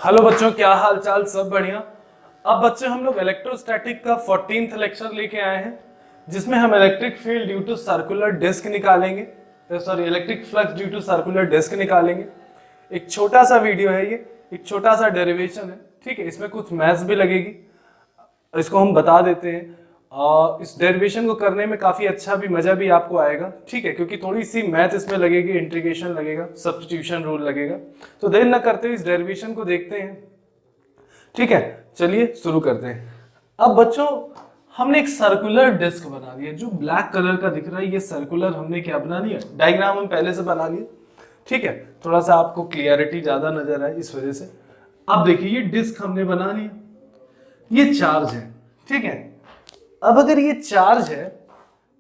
Hello बच्चों, क्या हाल चाल? सब बढ़िया। अब बच्चे हम लोग इलेक्ट्रोस्टैटिक का 14th लेक्चर लेके आए हैं, जिसमें हम electric field due to circular disc निकालेंगे। Sorry, electric flux due to circular disc निकालेंगे। एक छोटा सा वीडियो है ये, एक छोटा सा डेरिवेशन है। ठीक है, इसमें कुछ मैथ्स भी लगेगी, इसको हम बता देते हैं। इस डेरिवेशन को करने में काफी अच्छा भी मजा भी आपको आएगा। ठीक है, क्योंकि थोड़ी सी मैथ इसमें लगेगी, इंटीग्रेशन लगेगा, सब्स्टिट्यूशन रूल लगेगा। तो देर न करते हुए इस डेरिवेशन को देखते हैं। ठीक है, चलिए शुरू करते हैं। अब बच्चों, हमने एक सर्कुलर डिस्क बना लिया, जो ब्लैक कलर का दिख रहा है। ये सर्कुलर हमने क्या बना लिया, डायग्राम हम पहले से बना लिए। ठीक है, थोड़ा सा आपको क्लियरिटी ज्यादा नजर आए इस वजह से। अब देखिए, ये डिस्क हमने बना लिया, ये चार्ज है। ठीक है, अब अगर ये चार्ज है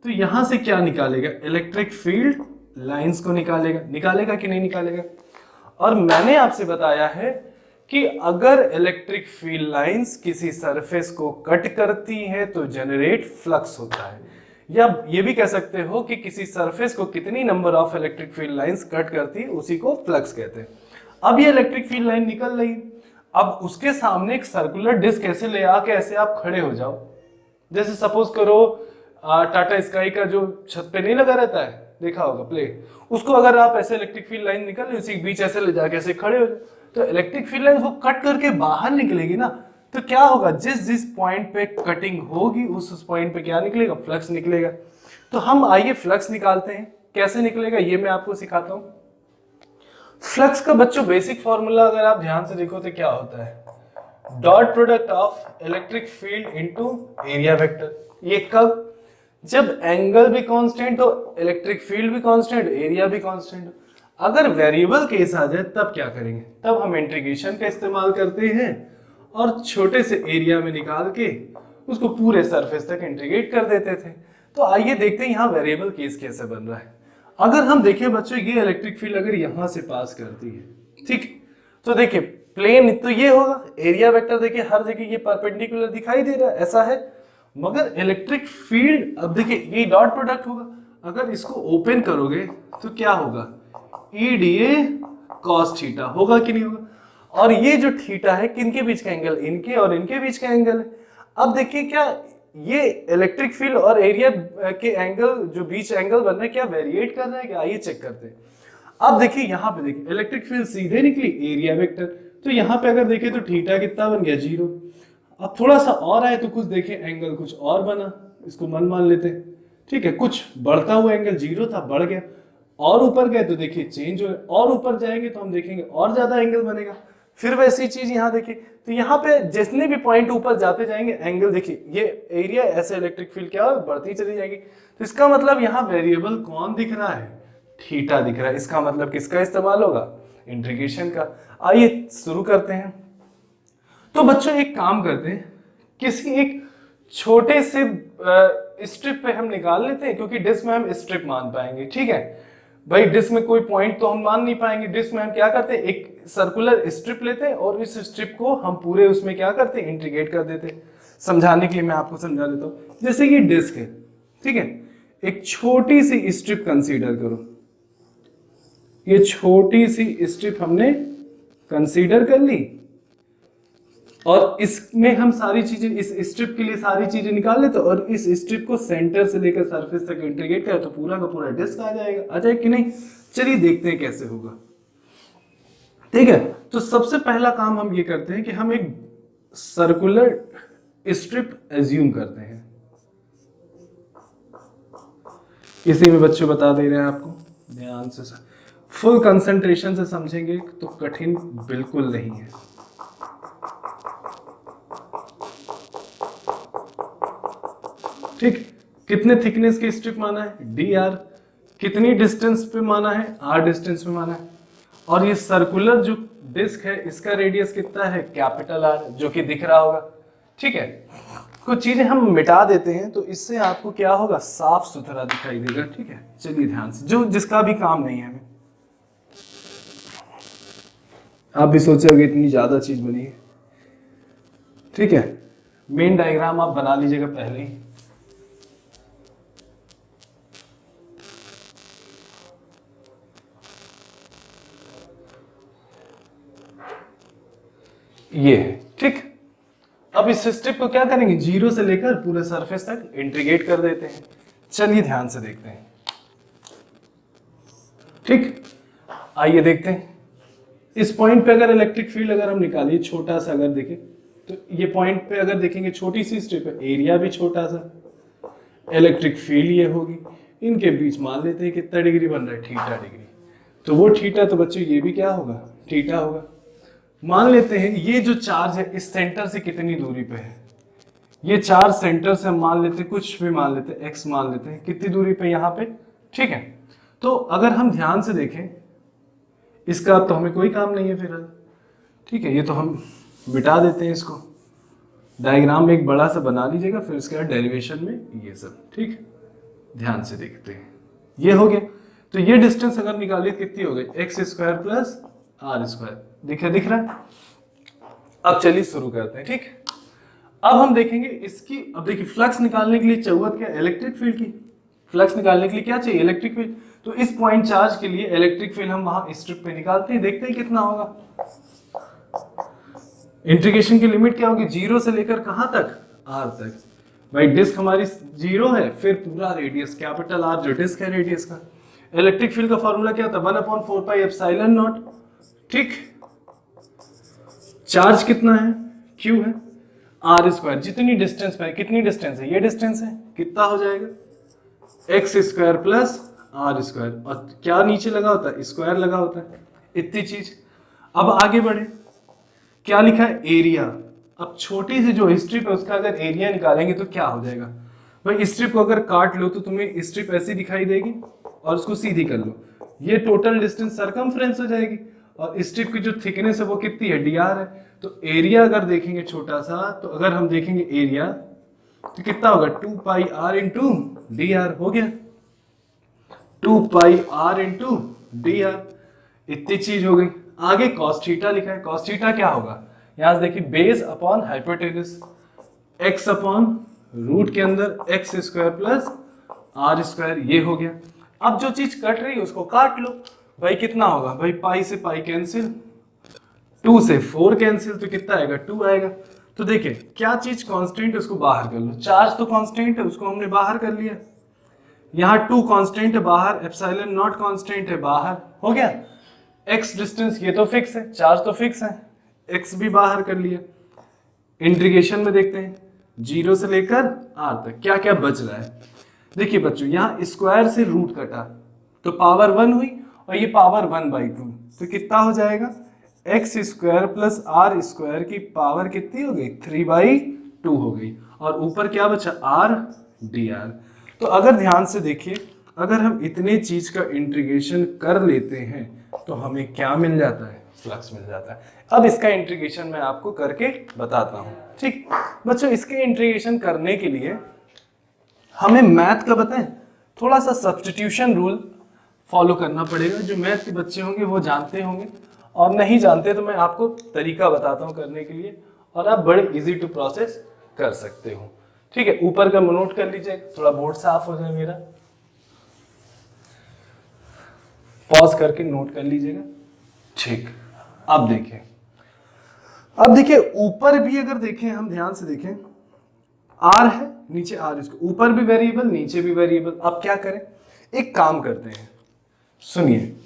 तो यहां से क्या निकालेगा, इलेक्ट्रिक फील्ड लाइंस को निकालेगा। निकालेगा कि नहीं निकालेगा? और मैंने आपसे बताया है कि अगर इलेक्ट्रिक फील्ड लाइंस किसी सरफेस को कट करती है तो जनरेट फ्लक्स होता है। या ये भी कह सकते हो कि किसी सरफेस को कितनी number of electric field lines cut करती है उसी को फ्लक्स कहते हैं। अब ये इलेक्ट्रिक फील्ड लाइन निकल रही, अब उसके सामने एक सर्कुलर डिस्क ऐसे ले आके ऐसे आप खड़े हो जाओ। जैसे सपोज करो टाटा स्काई का जो छत पे नहीं लगा रहता है, देखा होगा प्ले, उसको अगर आप ऐसे इलेक्ट्रिक फील्ड लाइन निकल रही उसी के बीच ऐसे ले जाके ऐसे खड़े हो जाओ, तो इलेक्ट्रिक फील्ड लाइन वो कट करके बाहर निकलेगी ना। तो क्या होगा, जिस जिस पॉइंट पे कटिंग होगी उस पॉइंट पे क्या निकलेगा, फ्लक्स निकलेगा। तो हम आइए फ्लक्स निकालते हैं। कैसे निकलेगा ये मैं आपको सिखाता हूं। फ्लक्स का बच्चों बेसिक फॉर्मूला अगर आप ध्यान से देखो तो क्या होता है, dot product of electric field into area vector. ये कब, जब एंगल भी कांस्टेंट हो, इलेक्ट्रिक फील्ड भी कांस्टेंट, एरिया भी कांस्टेंट हो। अगर वेरिएबल केस आ जाए तब क्या करेंगे, तब हम इंटीग्रेशन का इस्तेमाल करते हैं और छोटे से एरिया में निकाल के उसको पूरे सरफेस तक इंटीग्रेट कर देते थे। तो आइए देखते हैं यहाँ वेरिएबल केस कैसे बन रहा है। अगर हम देखें बच्चों, ये इलेक्ट्रिक फील्ड अगर यहां से पास करती है, ठीक, तो देखिए प्लेन तो ये होगा, एरिया वेक्टर देखिए हर जगह ये परपेंडिकुलर दिखाई दे रहा है, ऐसा है। मगर इलेक्ट्रिक फील्ड, अब देखिए ये डॉट प्रोडक्ट होगा, अगर इसको ओपन करोगे तो क्या होगा, E D A cos theta होगा कि नहीं होगा। और ये जो थीटा है किनके बीच का एंगल, इनके और इनके बीच का एंगल है। अब देखिए क्या ये इलेक्ट्रिक फील्ड और एरिया के एंगल, जो बीच एंगल बन रहा है, क्या वेरिएट कर रहा है क्या, आइए चेक करते हैं। अब देखिए यहाँ पे देखिए इलेक्ट्रिक फील्ड सीधे निकली, एरिया वेक्टर, तो यहाँ पे अगर देखें तो थीटा कितना बन गया, 0। अब थोड़ा सा और आए तो कुछ देखें एंगल कुछ और बना, इसको मान लेते हैं। ठीक है, कुछ बढ़ता हुआ एंगल 0 था, बढ़ गया। और ऊपर गए तो देखिए चेंज हो, और ऊपर जाएंगे तो हम देखेंगे और ज्यादा एंगल बनेगा। फिर वैसी चीज यहाँ देखिए, तो यहाँ पे जितने भी पॉइंट ऊपर जाते जाएंगे एंगल देखिए, ये एरिया ऐसे इलेक्ट्रिक फील्ड क्या बढ़ती चली जाएगी। तो इसका मतलब यहाँ वेरिएबल कौन दिख रहा है, थीटा दिख रहा है। इसका मतलब किसका इस्तेमाल होगा, इंटीग्रेशन का। आइए शुरू करते हैं। तो बच्चों एक काम करते हैं, किसी एक छोटे से स्ट्रिप पे हम निकाल लेते हैं, क्योंकि डिस्क में हम स्ट्रिप मान पाएंगे। ठीक है भाई, डिस्क में कोई पॉइंट तो हम मान नहीं पाएंगे। डिस्क में हम क्या करते हैं, एक सर्कुलर स्ट्रिप लेते हैं और इस स्ट्रिप को हम पूरे उसमें क्या करते हैं, इंटीग्रेट कर देते हैं। समझाने के लिए मैं आपको समझा देता हूं। जैसे कि डिस्क है, ठीक है, एक छोटी सी स्ट्रिप कंसीडर करो। ये छोटी सी स्ट्रिप हमने कंसीडर कर ली और इसमें हम सारी चीजें, इस स्ट्रिप के लिए सारी चीजें निकाल लेते और इस स्ट्रिप को सेंटर से लेकर सरफेस तक इंटीग्रेट करें तो पूरा का पूरा डिस्क आ जाएगा। आ जाए कि नहीं? चलिए देखते हैं कैसे होगा। ठीक है, तो सबसे पहला काम हम ये करते हैं कि हम एक सर्कुलर स्ट्रिप एज्यूम करते हैं। इसी में बच्चों बता दे रहे हैं आपको, ध्यान से फुल कंसंट्रेशन से समझेंगे तो कठिन बिल्कुल नहीं है। ठीक, कितने थिकनेस की स्ट्रिप माना है, डी आर, कितनी डिस्टेंस पे माना है, आर डिस्टेंस पे माना है। और ये सर्कुलर जो डिस्क है इसका रेडियस कितना है, कैपिटल आर, जो कि दिख रहा होगा। ठीक है, कुछ चीजें हम मिटा देते हैं तो इससे आपको क्या होगा, साफ सुथरा दिखाई देगा। ठीक है, चलिए ध्यान से, जो जिसका भी काम नहीं है हमें। आप भी सोचोगे इतनी ज्यादा चीज बनी है। ठीक है, मेन डायग्राम आप बना लीजिएगा पहले ही। ये है, ठीक। अब इस स्ट्रिप को क्या करेंगे, जीरो से लेकर पूरे सरफेस तक इंटीग्रेट कर देते हैं। चलिए ध्यान से देखते हैं, ठीक। आइए देखते हैं इस पॉइंट पे अगर इलेक्ट्रिक फील्ड अगर हम निकालिए, छोटा सा अगर देखें तो ये पॉइंट पे अगर देखेंगे छोटी सी स्ट्रिप है, एरिया भी छोटा सा, इलेक्ट्रिक फील्ड ये होगी, इनके बीच मान लेते हैं कितना डिग्री बन रहा है, थीटा डिग्री। तो वो थीटा, तो बच्चों ये भी क्या होगा, थीटा होगा। मान लेते हैं ये जो चार्ज है इस सेंटर से कितनी दूरी पे है, ये चार्ज सेंटर से हम मान लेते हैं, कुछ भी मान लेते हैं, एक्स मान लेते हैं, कितनी दूरी पे यहाँ पे, ठीक है। तो अगर हम ध्यान से देखें, इसका तो हमें कोई काम नहीं है फिलहाल, ठीक है, ये तो हम मिटा देते हैं इसको, डायग्राम में एक बड़ा सा बना लीजिएगा, फिर उसके बाद डेरिवेशन में ये सब, ठीक। ध्यान से देखते हैं, ये हो गया। तो ये डिस्टेंस अगर निकालिए कितनी हो गई, x square plus R square, दिख रहा है। अब चलिए शुरू करते हैं, ठीक। अब हम देखेंगे इसकी, अब देखिए फ्लक्स निकालने के लिए जरूरत क्या, इलेक्ट्रिक फील्ड की। फ्लक्स निकालने के लिए क्या चाहिए, इलेक्ट्रिक फील्ड। तो इस पॉइंट चार्ज के लिए इलेक्ट्रिक फील्ड हम वहां स्ट्रिप पे निकालते हैं, देखते हैं कितना होगा। इंटीग्रेशन की लिमिट क्या होगी, जीरो से लेकर कहां तक, आर तक। भाई डिस्क हमारी जीरो है, फिर पूरा रेडियस कैपिटल आर जो डिस्क है रेडियस का। इलेक्ट्रिक फील्ड का फॉर्मूला क्या होता है, 1/4πε0, ठीक। चार्ज कितना है, क्यू है, आर स्क्वायर, जितनी डिस्टेंस पे, कितनी डिस्टेंस है, ये डिस्टेंस है, कितना हो जाएगा, x square plus R square, और क्या नीचे लगा होता है, स्क्वायर लगा होता है, इतनी चीज। अब आगे बढ़े, क्या लिखा है, एरिया। अब छोटी सी जो स्ट्रिप है उसका अगर एरिया निकालेंगे तो क्या हो जाएगा, भाई स्ट्रिप को अगर काट लो तो तुम्हें स्ट्रिप ऐसी दिखाई देगी, और उसको सीधी कर लो, ये टोटल डिस्टेंस सरकमफ्रेंस हो जाएगी, और स्ट्रिप की जो थिकनेस है वो कितनी है, dr है। तो एरिया अगर देखेंगे छोटा सा, तो अगर हम देखेंगे एरिया तो कितना होगा, 2πr इंटू डी आर, हो गया 2πr इंटू डी आर, इतनी चीज हो गई। आगे cos थीटा लिखा है, cos थीटा क्या होगा, यहां से देखिए base upon hypotenuse, x upon root के अंदर x square plus R square, ये हो गया। अब जो चीज कट रही है उसको काट लो, भाई कितना होगा, भाई पाई से पाई कैंसिल, 2 से 4 कैंसिल, तो कितना आएगा, 2 आएगा। तो देखिए क्या चीज कांस्टेंट है उसको बाहर कर लो, चार्ज तो कांस्टेंट है उसको हमने बाहर कर लिया, यहाँ 2 कांस्टेंट है बाहर, एप्सिलॉन नॉट कांस्टेंट है बाहर, हो गया। x डिस्टेंस ये तो फिक्स है, चार्ज तो फिक्स है, x भी बाहर कर लिया। इंटीग्रेशन में देखते हैं, जीरो से लेकर r तक क्या क्या बच रहा है। देखिए बच्चों यहाँ स्क्वायर से रूट कटा तो पावर 1 हुई, और ये पावर 1/2, तो कितना हो जाएगा, x square plus R square की पावर कितनी हो गई, 3/2 हो गई, और ऊपर क्या बचा, आर डी आर। तो अगर ध्यान से देखिए, अगर हम इतने चीज का इंटीग्रेशन कर लेते हैं तो हमें क्या मिल जाता है, फ्लक्स मिल जाता है। अब इसका इंटीग्रेशन मैं आपको करके बताता हूं, ठीक। बच्चों इसके इंटीग्रेशन करने के लिए हमें मैथ का बताएं, थोड़ा सा सब्स्टिट्यूशन रूल फॉलो करना पड़ेगा। जो मैथ के बच्चे होंगे वो जानते होंगे, और नहीं जानते तो मैं आपको तरीका बताता हूँ करने के लिए, और आप बड़े इजी टू प्रोसेस कर सकते हो, ठीक है। ऊपर का नोट कर लीजिए, थोड़ा बोर्ड साफ हो जाए मेरा, पॉज करके नोट कर लीजिएगा, ठीक। अब देखिए ऊपर भी अगर देखें, हम ध्यान से देखें, आर है नीचे आर, इसको ऊपर भी वेरिएबल नीचे भी वेरिएबल। अब क्या करें, एक काम करते हैं, सुनिए,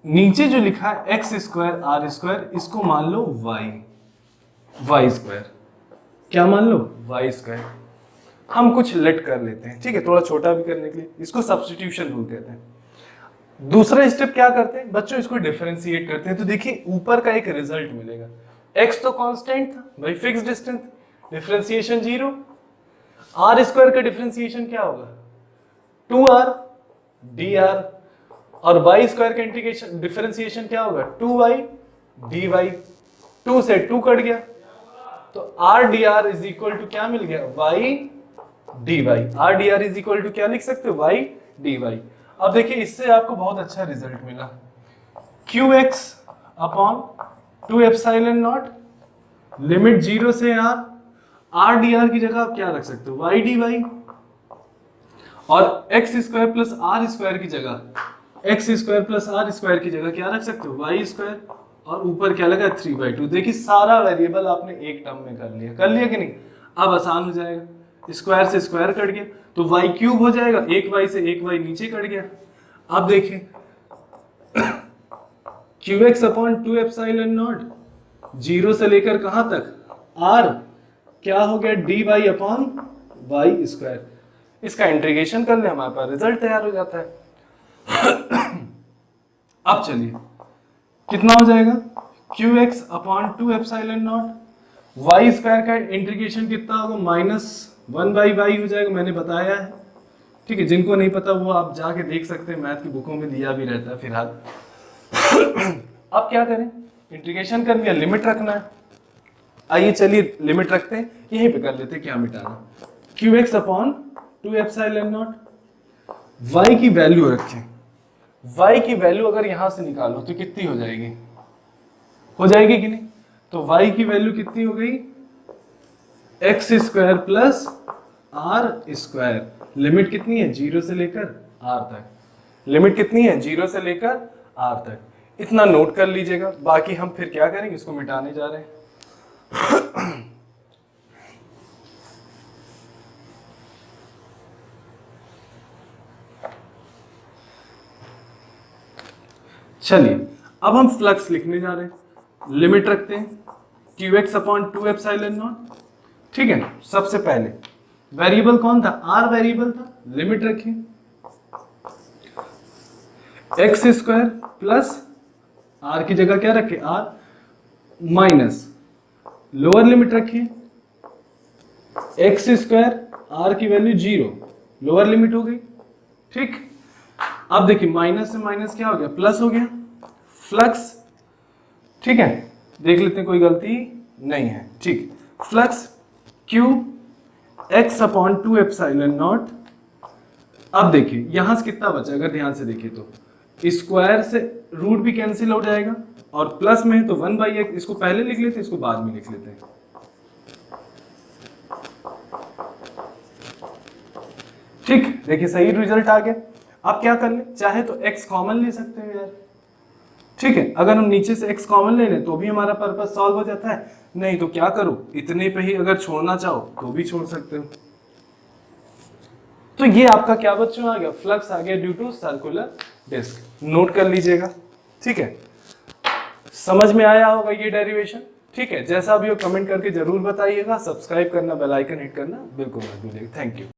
नीचे जो लिखा है एक्स स्क्वायर आर स्क्वायर, इसको मान लो वाई स्क्वायर, क्या मान लो, वाई स्क्वायर। हम कुछ लेट कर लेते हैं, ठीक है, थोड़ा छोटा भी करने के लिए, इसको सब्स्टिट्यूशन रूल कहते हैं। दूसरा स्टेप क्या करते हैं बच्चों, इसको डिफरेंशिएट करते हैं। तो देखिए ऊपर का एक रिजल्ट मिलेगा, x तो कांस्टेंट था भाई, fix distance, differentiation 0, R square का डिफरेंशिएशन क्या होगा, 2r dr, और y स्क्वायर का इंटीग्रेशन डिफरेंशिएशन क्या होगा, 2y dy, 2 से 2 कट गया, तो r dr is equal to क्या मिल गया, y dy। r dr is equal to क्या लिख सकते हो, y dy। अब देखिए इससे आपको बहुत अच्छा रिजल्ट मिला, qx upon 2 epsilon not, limit 0 से r dr की जगह आप क्या रख सकते हो, y dy, और x square plus R square की जगह, x square plus R square की जगह क्या रख सकते हो, y स्क्वायर, और ऊपर क्या लगा 3/2। देखिए सारा वेरिएबल आपने एक टर्म में कर लिया कि नहीं। अब आसान हो जाएगा, स्क्वायर से स्क्वायर कट गया तो y क्यूब हो जाएगा, एक y से एक y नीचे कट गया। अब देखिए qx अपॉन 2 एप्सिलॉन नॉट, 0 से लेकर कहां तक r, क्या हो गया dy अपॉन वाई स्क्वायर। इसका इंटीग्रेशन कर ले, हमारे पास रिजल्ट तैयार हो जाता है। अब चलिए कितना हो जाएगा, qx upon 2 epsilon naught, Y square का इंटीग्रेशन कितना होगा, -1/y हो जाएगा, मैंने बताया है। ठीक है, जिनको नहीं पता वो आप जाके देख सकते हैं, मैथ की बुकों में दिया भी रहता है फिलहाल। अब क्या करें, इंटीग्रेशन कर लिया, लिमिट रखना है। आइए चलिए लिमिट रखते हैं, यहीं पे कर लेते हैं, क्या मिटाना, qx upon 2 epsilon not, y की वैल्यू रखें। y की वैल्यू अगर यहां से निकालो तो कितनी हो जाएगी, हो जाएगी कि नहीं। तो y की वैल्यू कितनी हो गई, x square plus r square. Limit कितनी है, 0 से लेकर r तक। लिमिट कितनी है, 0 से लेकर r तक। इतना नोट कर लीजिएगा, बाकी हम फिर क्या करेंगे, इसको मिटाने जा रहे हैं। चलिए अब हम फ्लक्स लिखने जा रहे हैं, लिमिट रखते हैं qx अपॉन 2 एप्सिलॉन नॉट। ठीक है, सबसे पहले वेरिएबल कौन था, r वेरिएबल था, लिमिट रखिए x स्क्वायर प्लस r की जगह क्या रखे r, माइनस लोअर लिमिट रखिए x स्क्वायर, r की वैल्यू 0, लोअर लिमिट हो गई। ठीक, अब देखिए माइनस से माइनस क्या हो गया, प्लस हो गया, फ्लक्स। ठीक है, देख लेते हैं कोई गलती नहीं है। ठीक, flux q x upon 2 epsilon not. अब देखिए यहां से कितना बचा, अगर ध्यान से देखिए तो स्क्वायर से रूट भी कैंसिल हो जाएगा, और प्लस में तो 1/x, इसको पहले लिख लेते हैं, इसको बाद में लिख लेते हैं। ठीक, देखिए सही रिजल्ट आ गया। अब क्या कर ले, चाहे तो x कॉमन ले सकते हैं यार। ठीक है, अगर हम नीचे से x कॉमन ले लें तो भी हमारा पर्पस सॉल्व हो जाता है, नहीं तो क्या करो, इतने पे ही अगर छोड़ना चाहो तो भी छोड़ सकते हो। तो ये आपका क्या बच्चों आ गया, फ्लक्स आ गया due to circular disc. Note कर लीजिएगा। ठीक है, समझ में आया होगा ये डेरिवेशन। ठीक है, जैसा भी हो कमेंट करके जरूर बताइएगा, सब्सक्राइब करना, बेल आइकन हिट करना बिल्कुल मत भूलिएगा। Thank you.